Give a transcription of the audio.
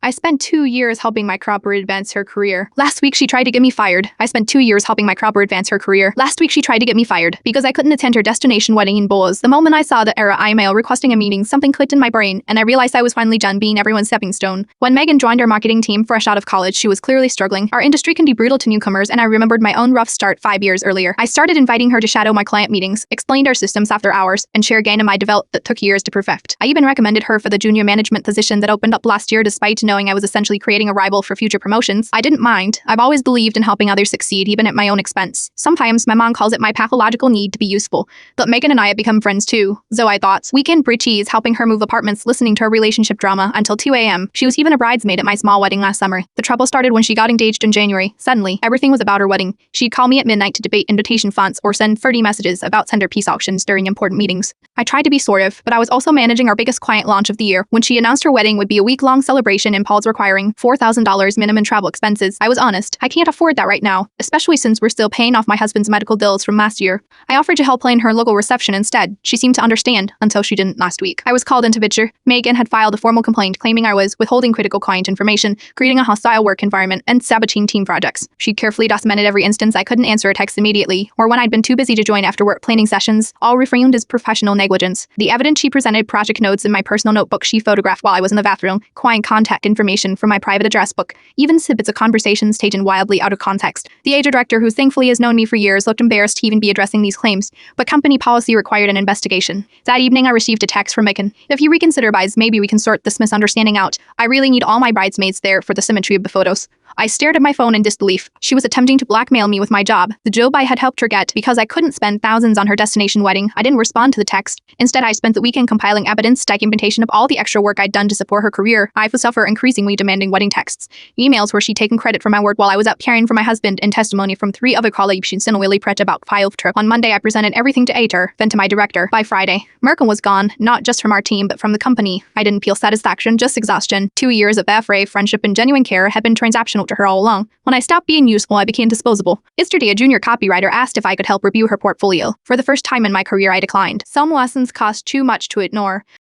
I spent 2 years helping my coworker advance her career. Last week she tried to get me fired. I spent 2 years helping my coworker advance her career. Last week she tried to get me fired because I couldn't attend her destination wedding in Boaz. The moment I saw the era email requesting a meeting, something clicked in my brain, and I realized I was finally done being everyone's stepping stone. When Megan joined our marketing team fresh out of college, she was clearly struggling. Our industry can be brutal to newcomers, and I remembered my own rough start 5 years earlier. I started inviting her to shadow my client meetings, explained our systems after hours, and share gain in my development that took years to perfect. I even recommended her for the junior management position that opened up last year despite knowing I was essentially creating a rival for future promotions. I didn't mind. I've always believed in helping others succeed, even at my own expense. Sometimes my mom calls it my pathological need to be useful. But Megan and I have become friends too. So I thought, weekend breaches helping her move apartments, listening to her relationship drama until 2 a.m. She was even a bridesmaid at my small wedding last summer. The trouble started when she got engaged in January. Suddenly, everything was about her wedding. She'd call me at midnight to debate invitation fonts or send 30 messages about centerpiece auctions during important meetings. I tried to be supportive, but I was also managing our biggest client launch of the year. When she announced her wedding would be a week-long celebration and Paul's requiring $4,000 minimum travel expenses, I was honest. I can't afford that right now, especially since we're still paying off my husband's medical bills from last year. I offered to help plan her local reception instead. She seemed to understand, until she didn't last week. I was called into picture. Megan had filed a formal complaint claiming I was withholding critical client information, creating a hostile work environment, and sabotaging team projects. She'd carefully documented every instance I couldn't answer a text immediately, or when I'd been too busy to join after work planning sessions, all reframed as professional negligence. The evidence she presented: project notes in my personal notebook she photographed while I was in the bathroom, client contact information from my private address book, even snippets of conversations taken wildly out of context. The HR director, who thankfully has known me for years, looked embarrassed to even be addressing these claims, but company policy required an investigation. That evening I received a text from Megan. If you reconsider, guys, maybe we can sort this misunderstanding out. I really need all my bridesmaids there for the symmetry of the photos. I stared at my phone in disbelief. She was attempting to blackmail me with my job, the job I had helped her get because I couldn't spend thousands on her destination wedding. I didn't respond to the text. Instead, I spent the weekend compiling evidence, documentation of all the extra work I'd done to support her career. I was suffer increasingly demanding wedding texts, emails where she'd taken credit for my work while I was up caring for my husband, and testimony from 3 other colleagues she'd sent a willy pret about file trip. On Monday, I presented everything to HR, then to my director. By Friday, Merkel was gone, not just from our team, but from the company. I didn't feel satisfaction, just exhaustion. 2 years of FRA, friendship, and genuine care had been transactional to her all along. When I stopped being useful, I became disposable. Yesterday, a junior copywriter asked if I could help review her portfolio. For the first time in my career, I declined. Some lessons cost too much to ignore.